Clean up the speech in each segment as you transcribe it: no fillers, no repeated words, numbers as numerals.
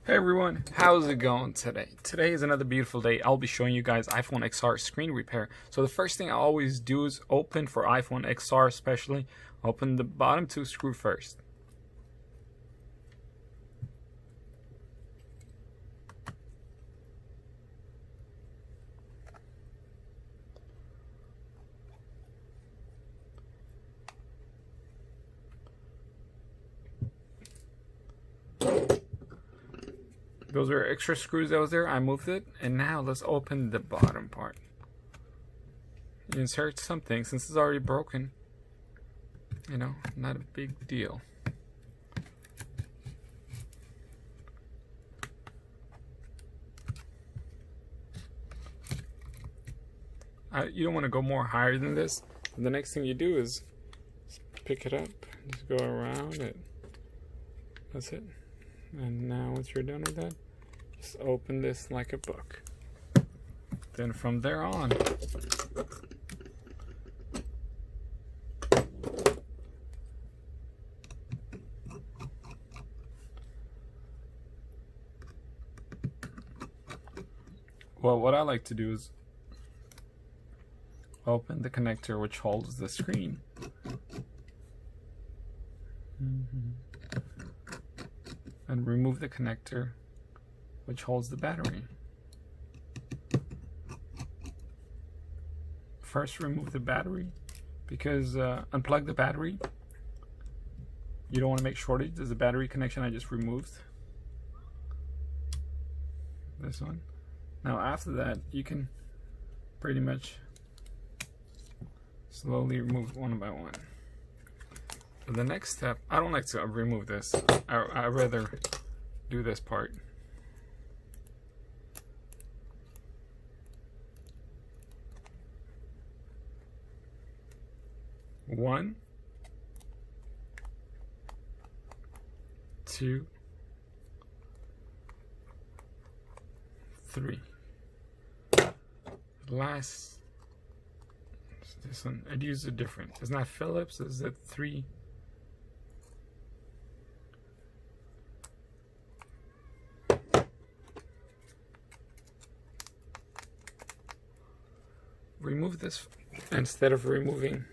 Hey everyone, how's it going today? Today is another beautiful day. I'll be showing you guys iPhone XR screen repair. So the first thing I always do is open, for iPhone XR especially, open the bottom two screw first. Those are extra screws that was there. I moved it, and now let's open the bottom part. You insert something, since it's already broken, you know, not a big deal. You don't want to go more higher than this. The next thing you do is pick it up, just go around it. That's it. And now once you're done with that, just open this like a book. Then from there on, well, what I like to do is open the connector which holds the screen. And remove the connector which holds the battery. First, remove the battery, because unplug the battery. You don't want to make shortage. There's a battery connection I just removed. This one. Now after that, you can pretty much slowly remove one by one. For the next step, I don't like to remove this. I rather do this part. One, two, three. Last, this one, I'd use a different. It's not Phillips, it's a 3. Remove this instead of removing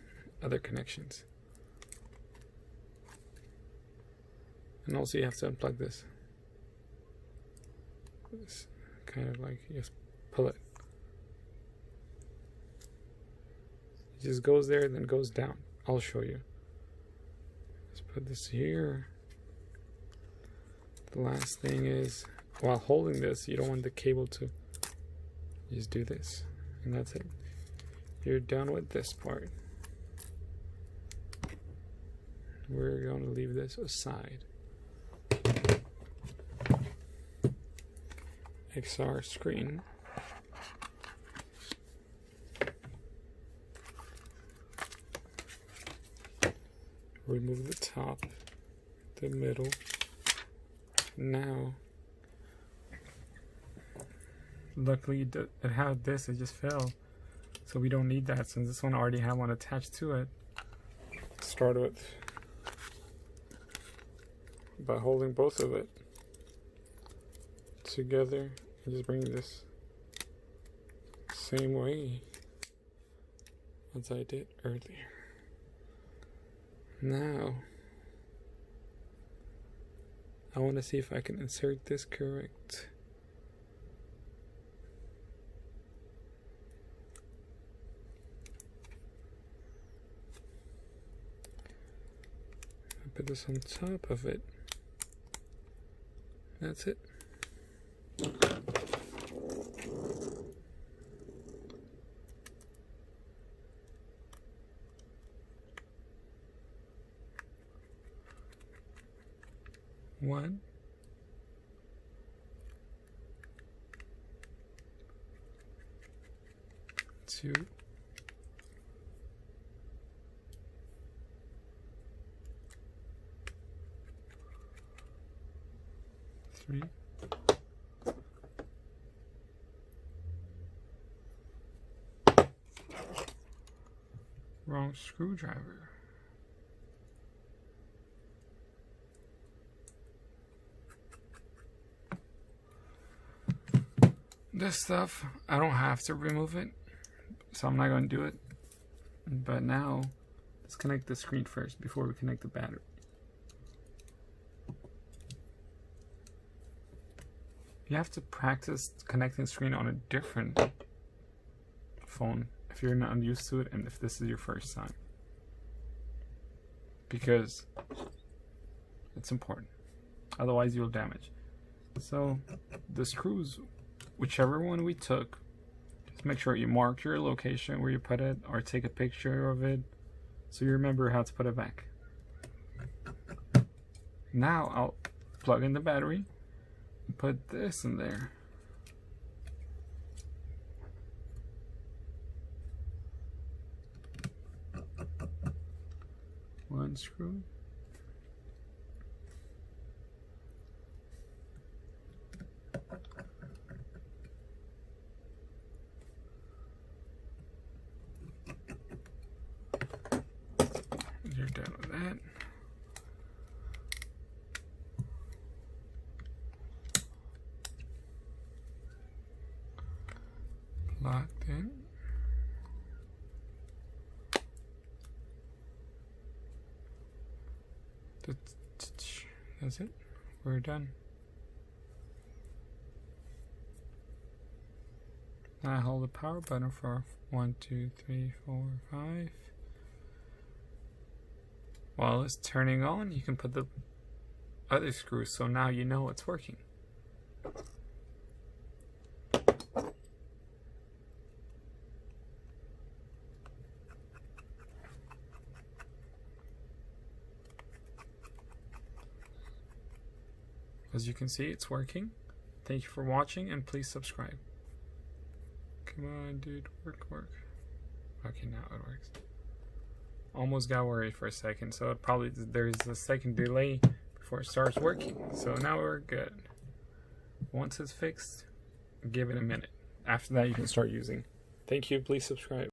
other connections. And also you have to unplug this. It's kind of like, you just pull it. It just goes there, then goes down. I'll show you. Let's put this here. The last thing is, while holding this, you don't want the cable to, you just do this, and that's it. You're done with this part. We're going to leave this aside. XR screen. Remove the top, the middle. Now, luckily it had this, it just fell. So we don't need that, since this one already had one attached to it. Start with by holding both of it together and just bring this same way as I did earlier. Now I want to see if I can insert this correct. Put this on top of it. That's it. One, two, three, wrong screwdriver. 4, this stuff, I don't have to remove it, so I'm not going to do it. But now, let's connect the screen first before we connect the battery. You have to practice connecting screen on a different phone if you're not used to it and if this is your first time, because it's important, otherwise you'll damage. So the screws, whichever one we took, just make sure you mark your location where you put it or take a picture of it so you remember how to put it back. Now I'll plug in the battery and put this in there. One screw. You're done with that. Locked in. That's it. We're done. Now hold the power button for 1, 2, 3, 4, 5. While it's turning on, you can put the other screws, so now you know it's working. As you can see, it's working. Thank you for watching, and please subscribe. Come on, dude, work. Okay, now it works. Almost got worried for a second, so there's a second delay before it starts working. So now we're good. Once it's fixed, give it a minute. After that, you can start using. Thank you, please subscribe.